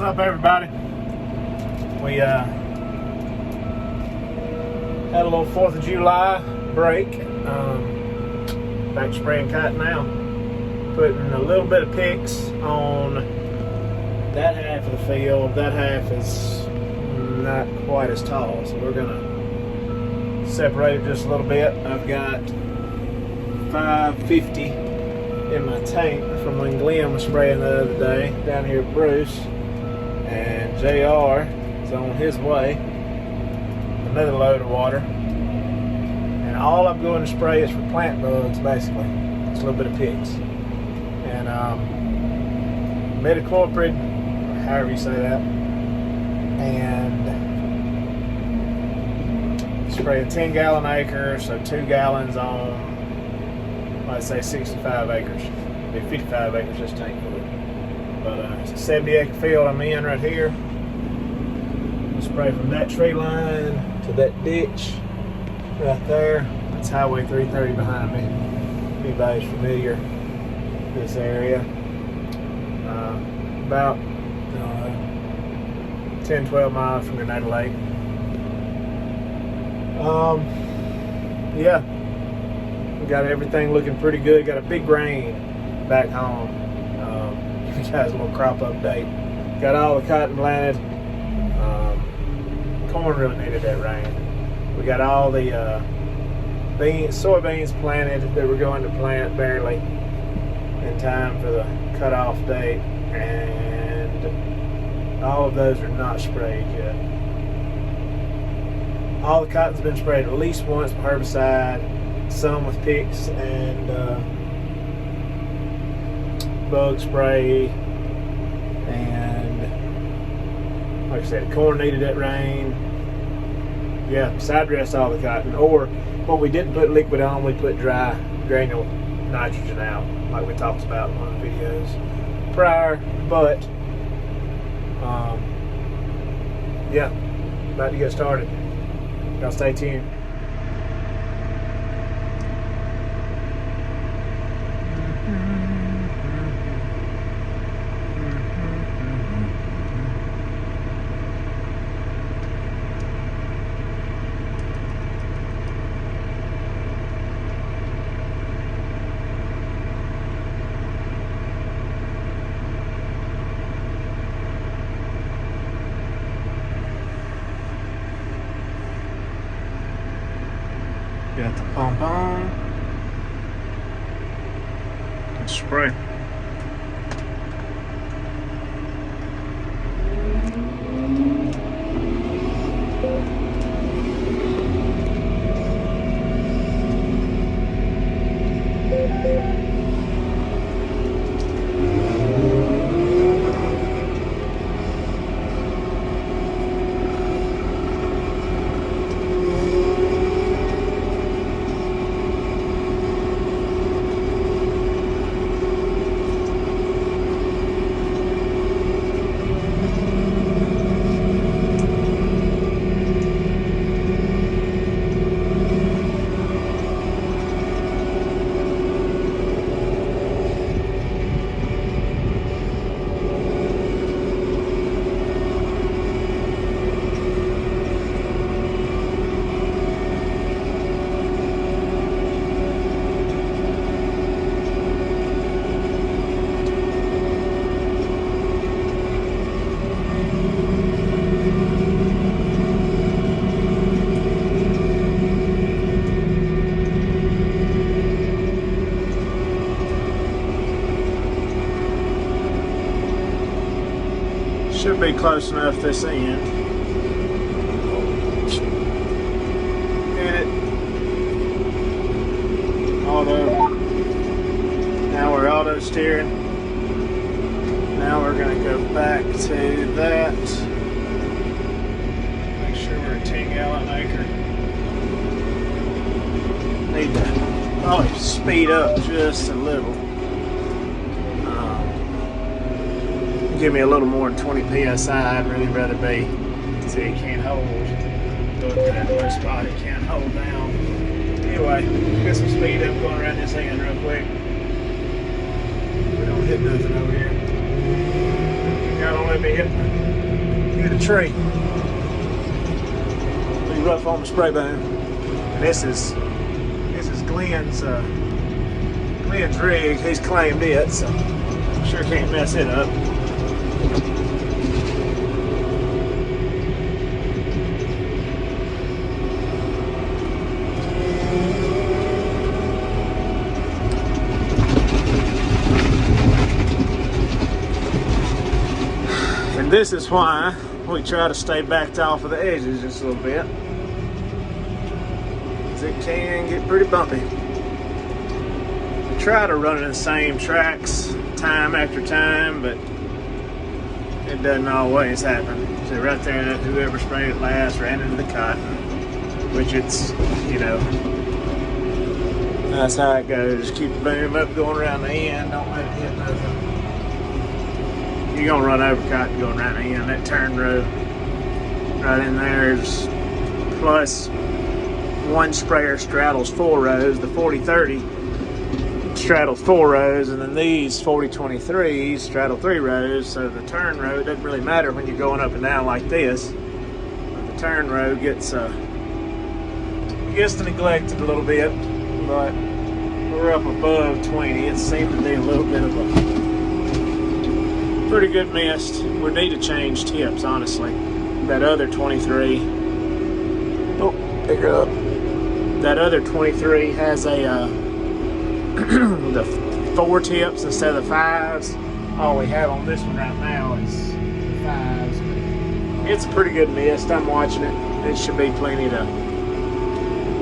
up, everybody? We had a little 4th of July break. Back spraying cotton now. Putting a little bit of picks on that half of the field. That half is not quite as tall, so we're gonna separate it just a little bit. I've got 550 in my tank from when Glenn was spraying the other day down here at Bruce, and JR is on his way, another load of water, and all I'm going to spray is for plant bugs, basically. It's a little bit of picks and metachloprid, however you say that, and spray a 10-gallon acre, so 2 gallons on, let's say 65 acres. It'll be 55 acres this tank full. But it's a 70-acre field I'm in right here. I'll spray from that tree line to that ditch right there. That's Highway 330 behind me. Anybody's familiar with this area. About 10-12 miles from Grenada Lake. Yeah, we got everything looking pretty good. Got a big rain back home. You guys a little crop update. Got all the cotton planted. Corn really needed that rain. We got all the soybeans planted that we're going to plant barely in time for the cutoff date, and all of those are not sprayed yet. All the cotton's been sprayed at least once with herbicide, some with picks and bug spray, and like I said, corn needed that rain. Yeah, side dressed all the cotton, or what we didn't put liquid on, we put dry granule nitrogen out, like we talked about in one of the videos prior. But yeah, about to get started. Y'all stay tuned. Got the pump on and spray. Should be close enough this end. Hit it. Auto. Now we're auto steering. Now we're going to go back to that. Make sure we're a 10-gallon acre. Need to probably speed up just a little. Give me a little more than 20 psi. I'd really rather be. See, it can't hold. Go to that low spot, it can't hold down. Anyway, get some speed up going around this end real quick. We don't hit nothing over here. Y'all don't let me hit a tree. Be rough on the spray boom. And this is Glenn's rig. He's claimed it, so sure can't mess it up. And this is why we try to stay backed off of the edges just a little bit. It can get pretty bumpy. We try to run in the same tracks time after time, but it doesn't always happen. So right there, that whoever sprayed it last ran into the cotton, which it's, you know, that's how it goes. Just keep the boom up going around the end. Don't let it hit nothing. You're gonna run over cotton going around the end. That turn row right in there is plus one sprayer straddles 4 rows. The 40-30 straddles 4 rows, and then these 40-23s straddle 3 rows. So the turn row doesn't really matter when you're going up and down like this. But the turn row gets neglected a little bit, but we're up above 20. It seemed to be a little bit of a pretty good mist. We need to change tips, honestly. That other 23. Oh, pick her up. That other 23 has a the 4 tips instead of the 5s. All we have on this one right now is 5s. It's a pretty good mist. I'm watching it. It should be plenty to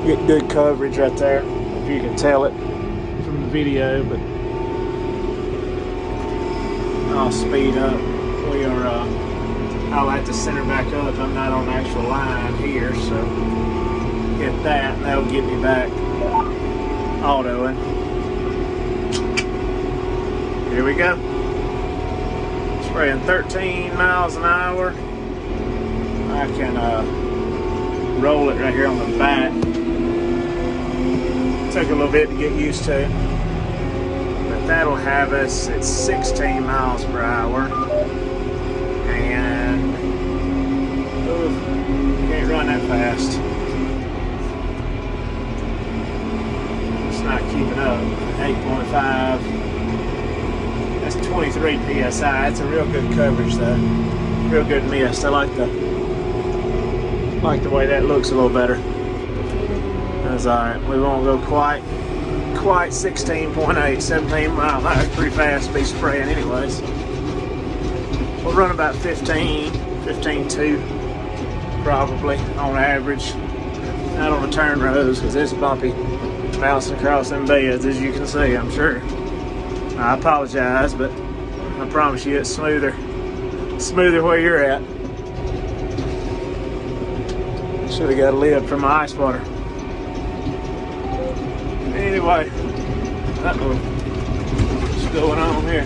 get good coverage right there, if you can tell it from the video. But I'll speed up. We are. I'll have to center back up. I'm not on the actual line here, so hit that, and that'll get me back autoing. Here we go. Spraying 13 miles an hour. I can roll it right here on the back. Took a little bit to get used to, but that'll have us at 16 miles per hour. And can't run that fast. It's not keeping up. 8.5. That's 23 psi. It's a real good coverage though. Real good mist. I like the way that looks a little better. That's alright. We won't go quite 16.8, 17 miles. That's pretty fast to be spraying anyways. We'll run about 15.2 probably on average. Not on the turn rows because it's bumpy. Bouncing across them beds, as you can see, I'm sure. I apologize, but I promise you it's smoother where you're at. Should have got a lid for my ice water. Anyway, what's going on here?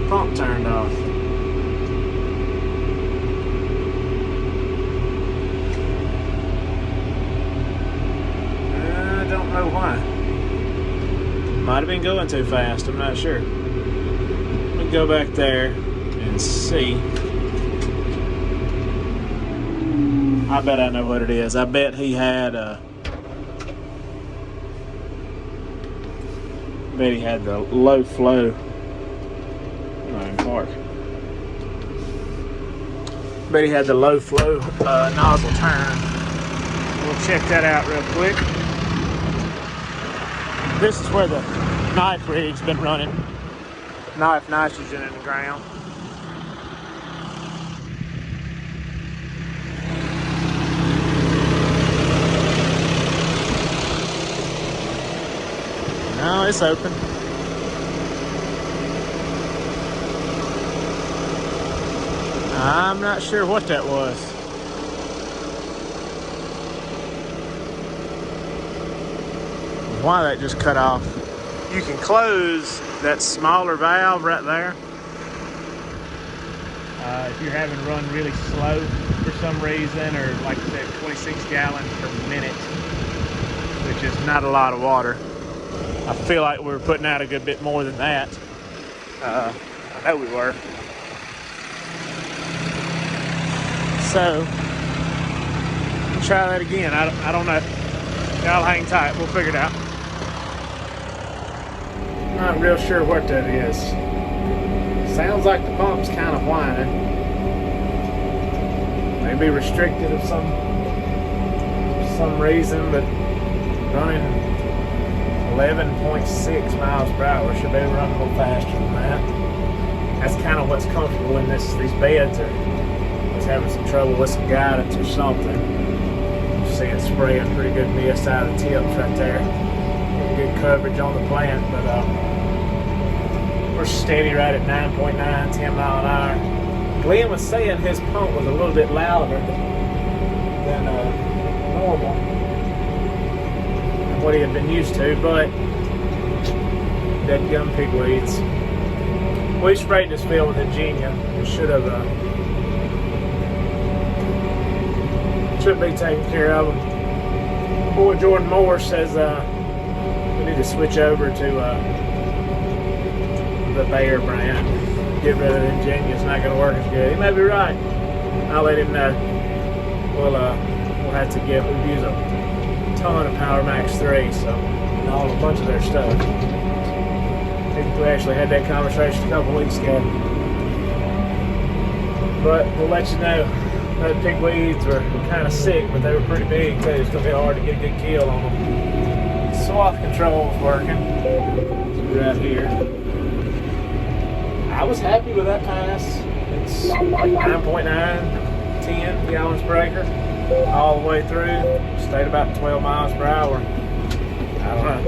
Pump turned off. I don't know why. Might have been going too fast, I'm not sure. Let me go back there and see. I bet I know what it is. I bet he had the low flow. Park. Bet he had the low flow nozzle turn. We'll check that out real quick. This is where the knife rig's been running. Knife nitrogen in the ground. No, it's open. I'm not sure what that was. Why that just cut off. You can close that smaller valve right there. If you're having to run really slow for some reason, or like I said, 26 gallons per minute, which is not a lot of water. I feel like we were putting out a good bit more than that. I know we were. So, try that again. I don't know. Y'all hang tight. We'll figure it out. Not real sure what that is. Sounds like the pump's kind of whining. Maybe restricted of some reason, but running 11.6 miles per hour. Should be running a little faster than that. That's kind of what's comfortable in these beds are. Was having some trouble with some guidance or something. You see it spraying pretty good mist out of the tips right there. Good coverage on the plant, but we're steady right at 9.9, 10 mile an hour. Glenn was saying his pump was a little bit louder than normal, than what he had been used to, but dead gum pigweeds. We sprayed this field with Ingenia. It should be taken care of. Boy Jordan Moore says we need to switch over to the Bayer brand. Get rid of Ingenia. It's not going to work as good. He may be right. I'll let him know. We'll have to we've used a ton of Power Max 3, so and a bunch of their stuff. I think we actually had that conversation a couple weeks ago. But we'll let you know. The pigweeds were kind of sick, but they were pretty big too. It's going to be hard to get a good kill on them. Swath control is working. Right here. I was happy with that pass. It's like 9.9, 10 gallons per acre all the way through. Stayed about 12 miles per hour. I don't know.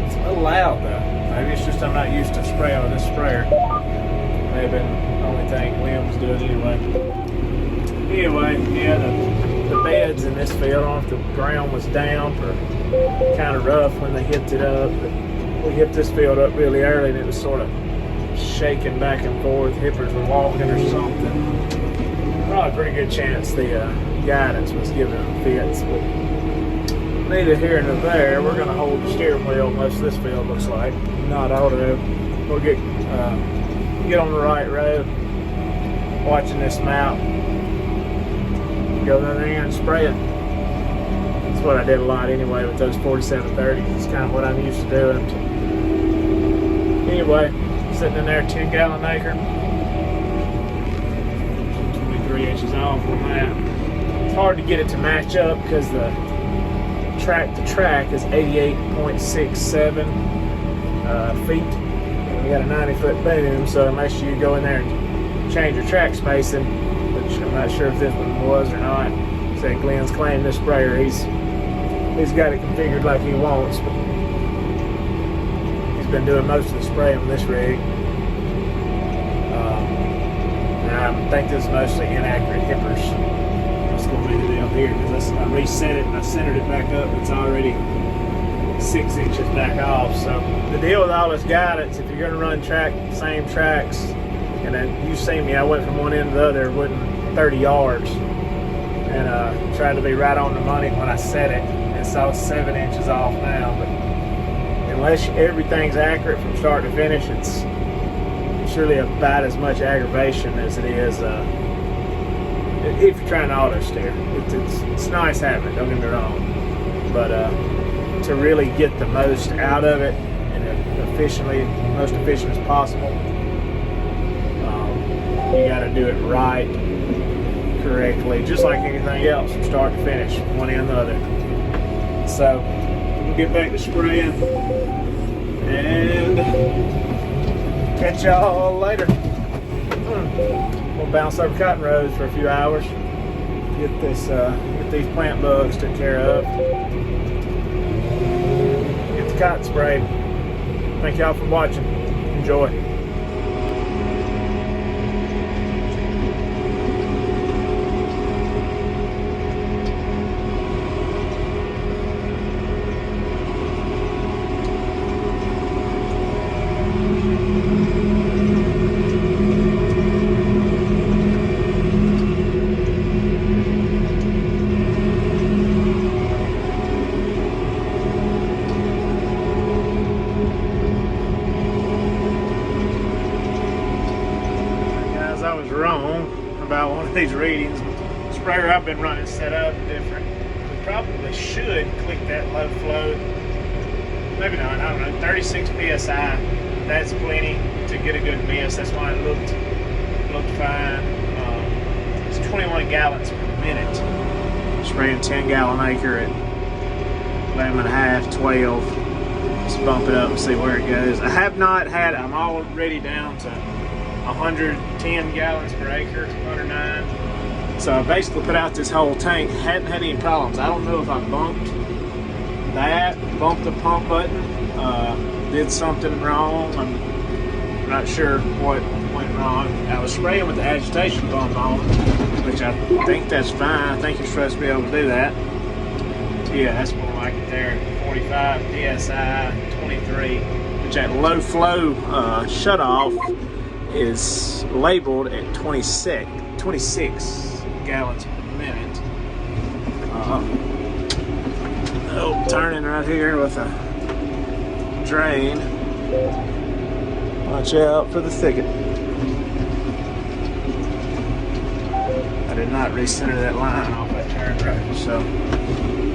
It's a little loud though. Maybe it's just I'm not used to spraying with this sprayer. Maybe the only thing Liam was doing anyway. Anyway, yeah, the beds in this field, I don't know if the ground was damp or kind of rough when they hipped it up. But we hipped this field up really early and it was sort of shaking back and forth. Hippers were walking or something. Probably a pretty good chance the guidance was giving them fits. But neither here nor there. We're going to hold the steering wheel most of this field looks like. Not auto. We'll get on the right road. Watching this map. Go down there and spray it. That's what I did a lot anyway with those 4730s. It's kind of what I'm used to doing. Anyway, sitting in there, 10 gallon acre. 23 inches off on that. It's hard to get it to match up because the track to track is 88.67 feet. We got a 90-foot boom, so unless you go in there and change your track spacing, which I'm not sure if this one was or not. Said Glenn's claimed this sprayer, he's got it configured like he wants, but he's been doing most of the spraying on this rig. And I think this is mostly inaccurate hippers. That's going to be the deal here because I reset it and I centered it back up. It's already 6 inches back off. So the deal with all this guidance, if you're going to run same tracks, and then you see me, I went from one end to the other, went 30 yards, and tried to be right on the money when I set it. And so 7 inches off now. But unless everything's accurate from start to finish, it's surely about as much aggravation as it is if you're trying to auto steer. It's nice having it, don't get me wrong, but to really get the most out of it and most efficient as possible, you got to do it right, correctly, just like anything else from start to finish, one end to the other. So we'll get back to spraying and catch y'all later. We'll bounce over cotton rows for a few hours, get these plant bugs taken care of, get the cotton sprayed. Thank y'all for watching. Enjoy. about one of these readings. The sprayer I've been running set up different. We probably should click that low flow. Maybe not, I don't know, 36 PSI. That's plenty to get a good mist. That's why it looked fine. It's 21 gallons per minute. Spraying 10 gallon acre at 11 and a half, 12. Let's bump it up and see where it goes. I have not had, I'm already down to 110 gallons per acre, 109. So I basically put out this whole tank, hadn't had any problems. I don't know if I bumped the pump button, did something wrong. I'm not sure what went wrong. I was spraying with the agitation pump on, which I think that's fine. I think you're supposed to be able to do that. Yeah, that's more like it there. 45 PSI, 23, which at low flow shutoff is labeled at 26 gallons per minute. Turning right here with a drain. Watch out for the thicket. I did not recenter that line off that turn road, so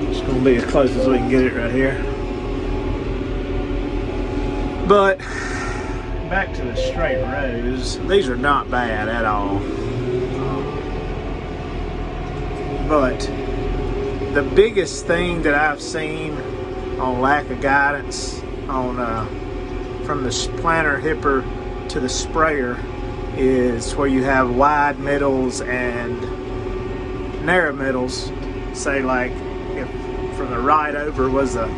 it's going to be as close as we can get it right here. But back to the straight rows. These are not bad at all. But the biggest thing that I've seen on lack of guidance on from the planter hipper to the sprayer is where you have wide middles and narrow middles. Say like if from the right over was a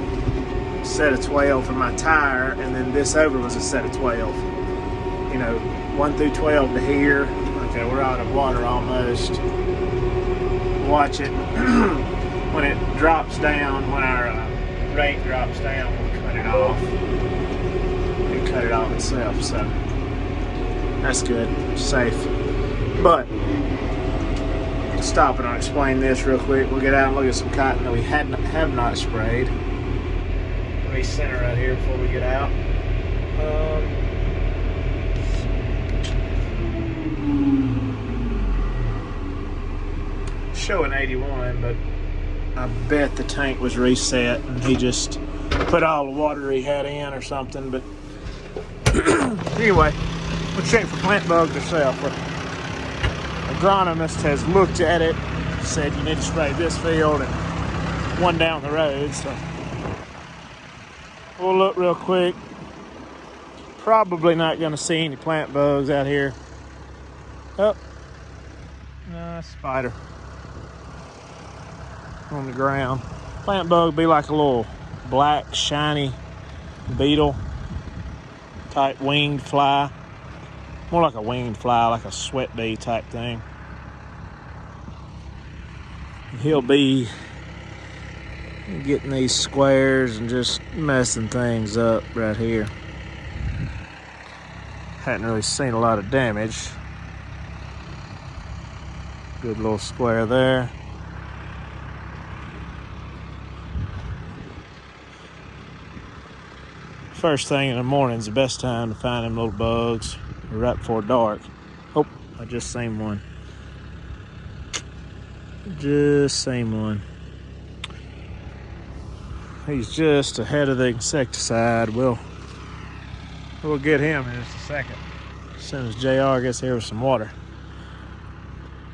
set of 12 for my tire, and then this over was a set of 12. You know, 1 through 12 to here. Okay, we're out of water almost. Watch it. When it drops down, when our rate drops down, we'll cut it off. It cut it off itself, so that's good, safe. But stop and I'll explain this real quick. We'll get out and look at some cotton that we have not sprayed. Let me center right here before we get out. Showing 81, but I bet the tank was reset and he just put all the water he had in or something. But anyway, we'll check for plant bugs ourselves. The agronomist has looked at it, said you need to spray this field and one down the road. So we'll look real quick. Probably not going to see any plant bugs out here. Oh, no, spider on the ground. Plant bug be like a little black shiny beetle type winged fly, more like a winged fly, like a sweat bee type thing. He'll be getting these squares and just messing things up right here. Hadn't really seen a lot of damage. Good little square there. First thing in the morning is the best time to find them little bugs, right before dark. Oh, I just seen one. Just seen one. He's just ahead of the insecticide. We'll get him in just a second. As soon as JR gets here with some water.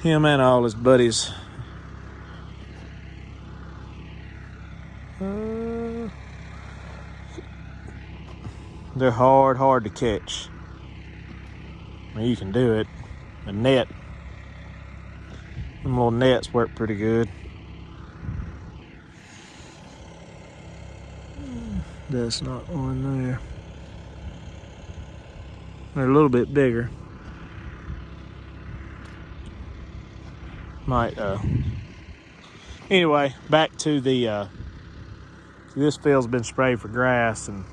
Him and all his buddies. They're hard to catch. I mean, you can do it. A net. Them little nets work pretty good. That's not one there. They're a little bit bigger. Might, anyway, back to the, this field's been sprayed for grass and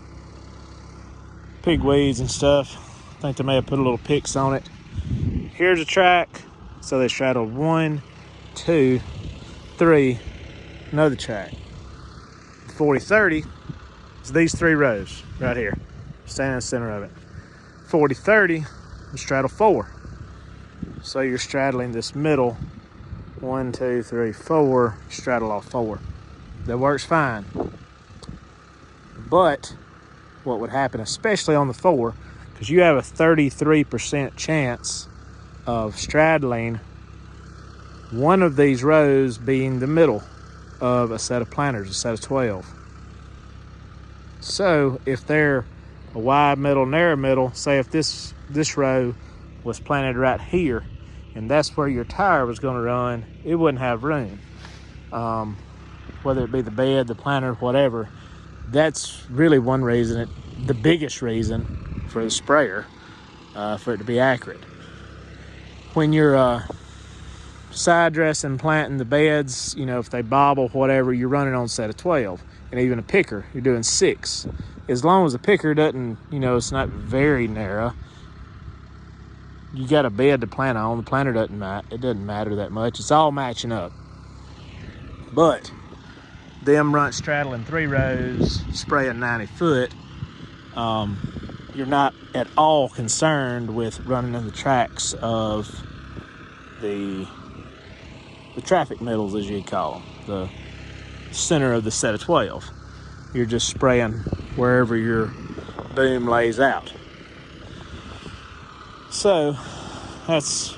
pigweeds and stuff. I think they may have put a little picks on it. Here's a track. So they straddled 1, 2, 3, another track. 40-30 is these 3 rows right here. Standing in the center of it. 40-30 is straddle 4. So you're straddling this middle 1, 2, 3, 4. Straddle all 4. That works fine. But what would happen, especially on the 4, because you have a 33% chance of straddling one of these rows being the middle of a set of planters, a set of 12. So if they're a wide middle, narrow middle, say if this row was planted right here, and that's where your tire was going to run, it wouldn't have room. Whether it be the bed, the planter, whatever, that's really one reason, the biggest reason for the sprayer, for it to be accurate. When you're side dressing, planting the beds, if they bobble, whatever, you're running on a set of 12. And even a picker, you're doing 6. As long as the picker doesn't, it's not very narrow, you got a bed to plant on. The planter doesn't matter that much. It's all matching up. But them straddling 3 rows, spraying 90 foot, you're not at all concerned with running in the tracks of the traffic middles, as you call them, the center of the set of 12. You're just spraying wherever your boom lays out. So that's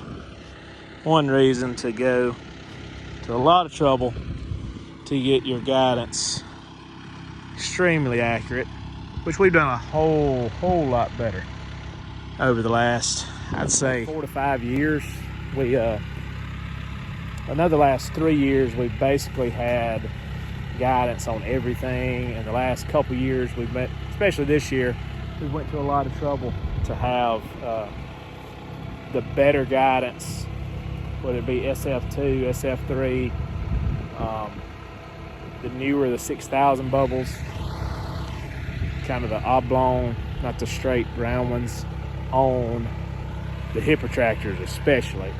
one reason to go to a lot of trouble to get your guidance extremely accurate, which we've done a whole lot better over the last, I'd say, 4 to 5 years. Another last 3 years, we've basically had guidance on everything. In the last couple years, we've met, especially this year, we went to a lot of trouble to have the better guidance, whether it be SF2, SF3, the newer, the 6,000 bubbles, kind of the oblong, not the straight round ones, on the hipper tractors especially,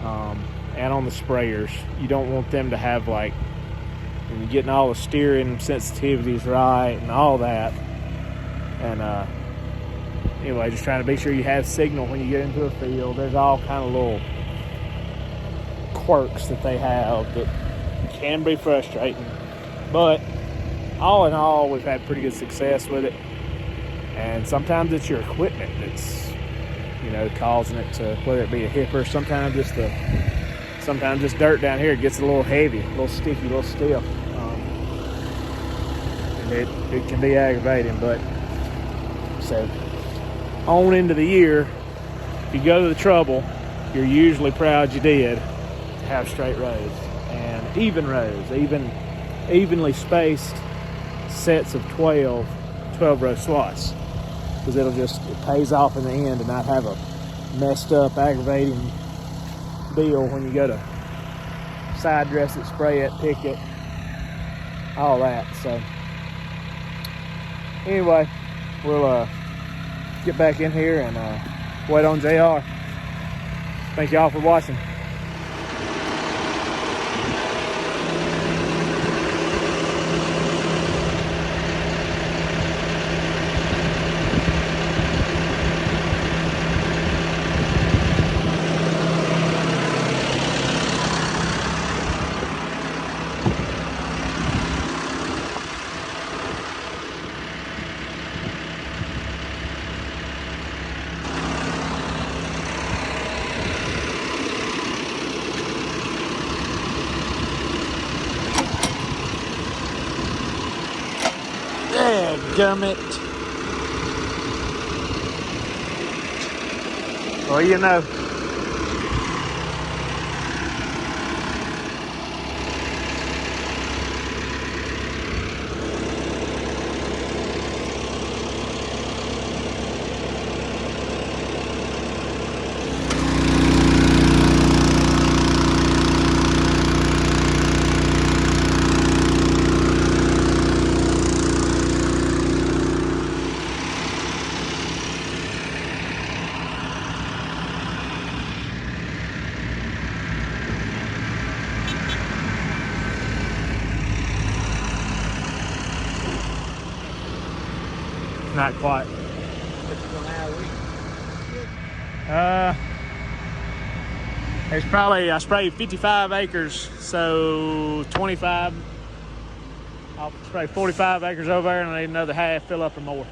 and on the sprayers. You don't want them to have, like, when you're getting all the steering sensitivities right and all that. And anyway, just trying to be sure you have signal when you get into a field. There's all kind of little quirks that they have that can be frustrating, but all in all, we've had pretty good success with it. And sometimes it's your equipment that's causing it to, whether it be a hipper, sometimes just dirt down here gets a little heavy, a little sticky, a little stiff, and it can be aggravating. But so on into the year, if you go to the trouble, you're usually proud you did to have straight rows and even rows, evenly spaced sets of 12 row slots, because it pays off in the end to not have a messed up, aggravating deal when you go to side dress it, spray it, pick it, all that. So anyway, we'll get back in here and wait on JR. Thank y'all for watching. Dadgummit. Well, you know. Not quite. It's probably, I sprayed 55 acres, so 25. I'll spray 45 acres over there, and I need another half, fill up or more.